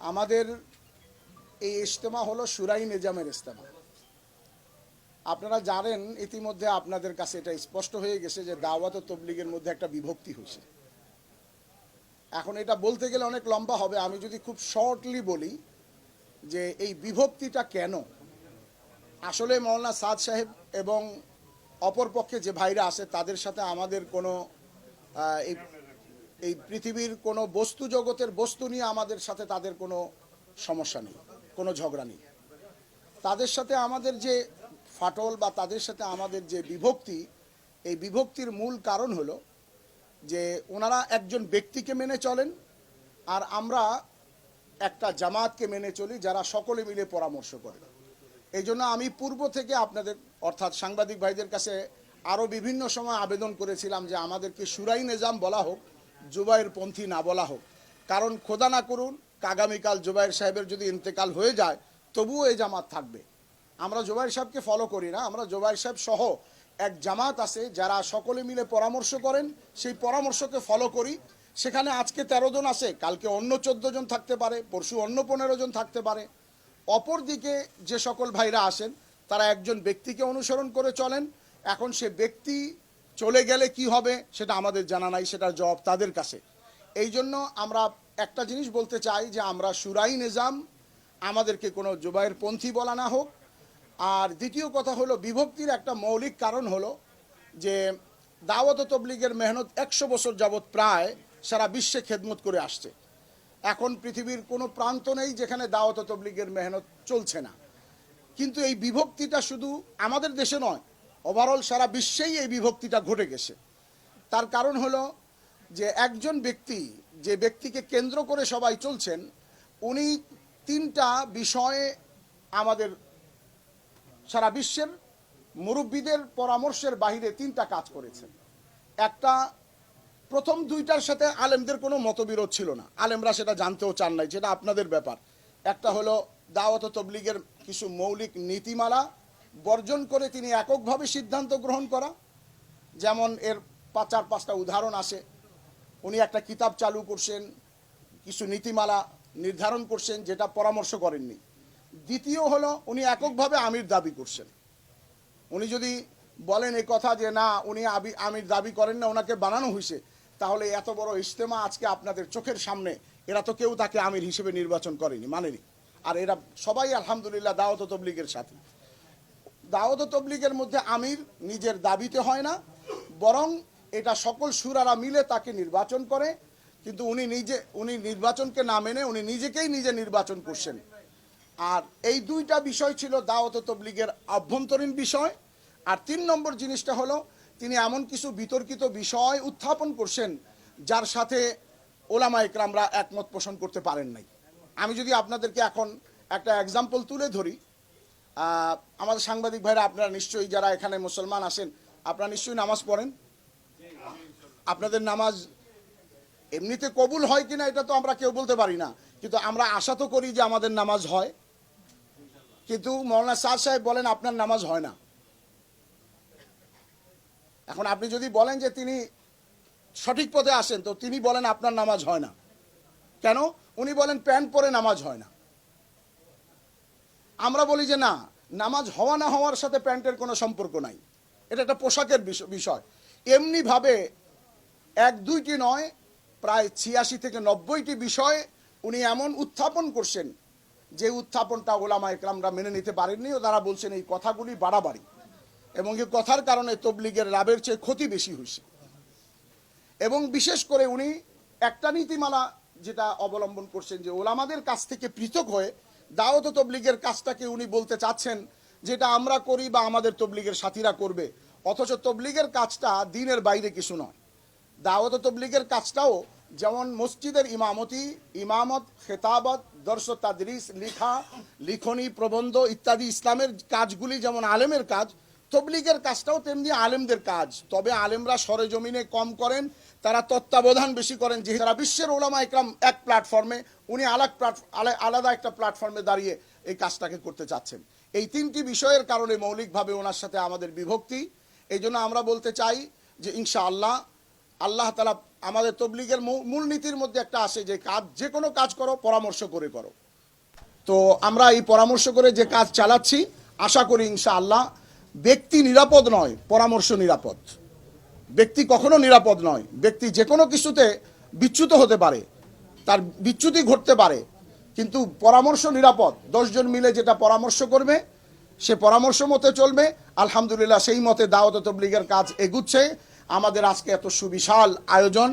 আমাদের এই ইজতেমা হলো শুরাই নিজামের ইজতেমা। আপনারা জানেন ইতিমধ্যে আপনাদের কাছে এটা স্পষ্ট হয়ে গেছে যে দাওয়াত ও তবলিগের মধ্যে একটা বিভক্তি হয়েছে। এখন এটা বলতে গেলে অনেক লম্বা হবে, আমি যদি খুব শর্টলি বলি যে এই বিভক্তিটা কেন। আসলে মৌলানা সাদ সাহেব এবং অপরপক্ষে যে ভাইরা আছে তাদের সাথে আমাদের কোনো এই পৃথিবীর কোনো বস্তু জগতের বস্তু নিয়ে আমাদের সাথে তাদের কোনো সমস্যা নেই, কোনো ঝগড়া নেই। তাদের সাথে আমাদের যে ফাটল বা তাদের সাথে আমাদের যে বিভক্তি, এই বিভক্তির মূল কারণ হলো যে ওনারা একজন ব্যক্তিকে মেনে চলেন আর আমরা একটা জামাতকে মেনে চলি যারা সকলে মিলে পরামর্শ করে। এই জন্য আমি পূর্ব থেকে আপনাদের অর্থাৎ সাংবাদিক ভাইদের কাছে আরও বিভিন্ন সময় আবেদন করেছিলাম যে আমাদেরকে শুরাই নিজাম বলা হোক, জুবাইর পন্থী না বলা হোক। কারণ খোদা না করুন আগামীকাল জুবাইর সাহেবের যদি ইন্তেকাল হয়ে যায় তবুও এই জামাত থাকবে। আমরা জুবাইর সাহেবকে ফলো করি না, আমরা জুবাইর সাহেব সহ এক জামাত আছে যারা সকলে মিলে পরামর্শ করেন, সেই পরামর্শকে ফলো করি। সেখানে আজকে 13 জন আছে, কালকে অন্য 14 জন থাকতে পারে, পরশু অন্য 15 জন থাকতে পারে। অপরদিকে যে সকল ভাইরা আসেন তারা একজন ব্যক্তিকে অনুসরণ করে চলেন। এখন সে ব্যক্তি চলে গেলে কি হবে সেটা আমাদের জানা নাই, সেটার জবাব তাদের কাছে। এই জন্য আমরা একটা জিনিস বলতে চাই যে আমরা শুরাই নিজাম, আমাদেরকে কোনো জুবাইর পন্থী বলা না হোক। আর দ্বিতীয় কথা হলো বিভক্তির একটা মৌলিক কারণ হলো যে দাওয়াত ও তবলিগের মেহনত 100 বছর যাবৎ প্রায় সারা বিশ্বে খেদমত করে আসছে। এখন পৃথিবীর কোনো প্রান্ত নেই যেখানে দাওয়াত ও তবলিগের মেহনত চলছে না। কিন্তু এই বিভক্তিটা শুধু আমাদের দেশে নয়, ওভারঅল সারা বিশ্বেই এই বিভক্তিটা ঘটে গেছে। তার কারণ হলো যে একজন ব্যক্তি, যে ব্যক্তিকে কেন্দ্র করে সবাই চলছেন, উনি 3টা বিষয়ে আমাদের সারা বিশ্বের মুরব্বীদের পরামর্শের বাহিরে 3টা কাজ করেছেন। একটা, প্রথম 2টার সাথে আলেমদের কোনো মতবিরোধ ছিল না, আলেমরা সেটা জানতেও চান নাই, যেটা আপনাদের ব্যাপার। একটা হলো দাওয়াত ও তবলিগের কিছু মৌলিক নীতিমালা বর্জন করে তিনি এককভাবে সিদ্ধান্ত গ্রহণ করা। যেমন এর 4-5টা উদাহরণ আসে। উনি একটা কিতাব চালু করছেন, কিছু নীতিমালা নির্ধারণ করছেন যেটা পরামর্শ করেননি। দ্বিতীয় হলো উনি এককভাবে আমির দাবি করছেন। উনি যদি বলেন এই কথা যে না উনি আমির দাবি করেন না, ওনাকে বানানো হয়েছে, তাহলে এত বড় ইজতেমা আজকে আপনাদের চোখের সামনে, এরা তো কেউ তাকে আমির হিসেবে নির্বাচন করেনি, মানেনি। আর এরা সবাই আলহামদুলিল্লাহ দাওয়াত ও তবলিগের সাথে। দাওয়াত ও তবলিগের মধ্যে আমির নিজের দাবিতে হয় না, বরং এটা সকল সুরারা মিলে তাকে নির্বাচন করে। কিন্তু উনি নির্বাচনকে না মেনে উনি নিজেকেই নিজে নির্বাচন করছেন। আর এই 2টা বিষয় ছিল দাওয়াত ও তবলিগের আভ্যন্তরীণ বিষয়। আর 3 নম্বর জিনিসটা হলো তিনি এমন কিছু বিতর্কিত বিষয় উত্থাপন করছেন যার সাথে ওলামা ইকরামরা একমত পোষণ করতে পারেন নাই। আমি যদি আপনাদেরকে এখন একটা এক্সাম্পল তুলে ধরি, আমাদের সাংবাদিক ভাইরা আপনারা নিশ্চয়ই যারা এখানে মুসলমান আসেন আপনারা নিশ্চয়ই নামাজ পড়েন। আপনাদের নামাজ এমনিতে কবুল হয় কিনা এটা তো আমরা কেউ বলতে পারি না, কিন্তু আমরা আশা তো করি যে আমাদের নামাজ হয়। কিন্তু মৌলানা সাদ সাহেব বলেন আপনার নামাজ হয় না। এখন আপনি যদি বলেন যে তিনি সঠিক পথে আসেন, তো তিনি বলেন আপনার নামাজ হয় না কেন? উনি বলেন প্যান্ট পরে নামাজ হয় না। আমরা বলি যে না, নামাজ হওয়া না হওয়ার সাথে প্যান্টের কোনো সম্পর্ক নাই, এটা একটা পোশাকের বিষয়। এমনিভাবে 1-2টি নয়, প্রায় 86 থেকে 90টি বিষয় উনি এমন উত্থাপন করছেন যে উত্থাপনটা ওলামা ইকরামরা মেনে নিতে পারেননি। ও তারা বলছেন এই কথাগুলি বাড়াবাড়ি, এবং এই কথার কারণে তবলিগের লাভের চেয়ে ক্ষতি বেশি হয়েছে। এবং বিশেষ করে উনি একটা নীতিমালা যেটা অবলম্বন করছেন যে ওলামাদের কাছ থেকে পৃথক হয়ে দাওয়াত ও তবলিগের কাজটাকে উনি বলতে চাচ্ছেন যেটা আমরা করি বা আমাদের তবলিগের সাথীরা করবে, অথচ তবলিগের কাজটা দিনের বাইরে কিছু নয়। দাওয়াত ও তবলিগের কাজটাও যেমন মসজিদের ইমামত, খেতাবত, দর্স তাদরিস, লিখনি, প্রবন্ধ ইত্যাদি ইসলামের কাজগুলি যেমন আলেমের কাজ, তবলিগের কাজটাও তেমনি আলেমদের কাজ। তবে আলেমরা সরেজমিনে কম করেন, তারা তত্ত্বাবধান বেশি করেন। যেহেতু সারা বিশ্বের ওলামা ইকরাম এক প্ল্যাটফর্মে, উনি আলাদা একটা প্ল্যাটফর্মে দাঁড়িয়ে এই কাজটাকে করতে চাচ্ছেন। এই 3টি বিষয়ের কারণে মৌলিকভাবে ওনার সাথে আমাদের বিভক্তি। এই জন্য আমরা বলতে চাই যে ইনশাআল্লাহ আল্লাহ তাআলা আমাদের তবলিগের মূলনীতির মধ্যে একটা আসে যে কাজ, যে কোনো কাজ করো পরামর্শ করে করো। তো আমরা এই পরামর্শ করে যে কাজ চালাচ্ছি, আশা করি ইনশাআল্লাহ ব্যক্তি নিরাপদ নয়, পরামর্শ নিরাপদ। ব্যক্তি কখনো নিরাপদ নয়, ব্যক্তি যে কোনো কিছুতে বিচ্যুত হতে পারে, তার বিচ্যুতি ঘটতে পারে, কিন্তু পরামর্শ নিরাপদ। 10 জন মিলে যেটা পরামর্শ করবে, সে পরামর্শ মতে চলবে। আলহামদুলিল্লাহ সেই মতে দাওয়াত ও তাবলীগের কাজ এগুচ্ছে। আমাদের আজকে এত সুবিশাল আয়োজন,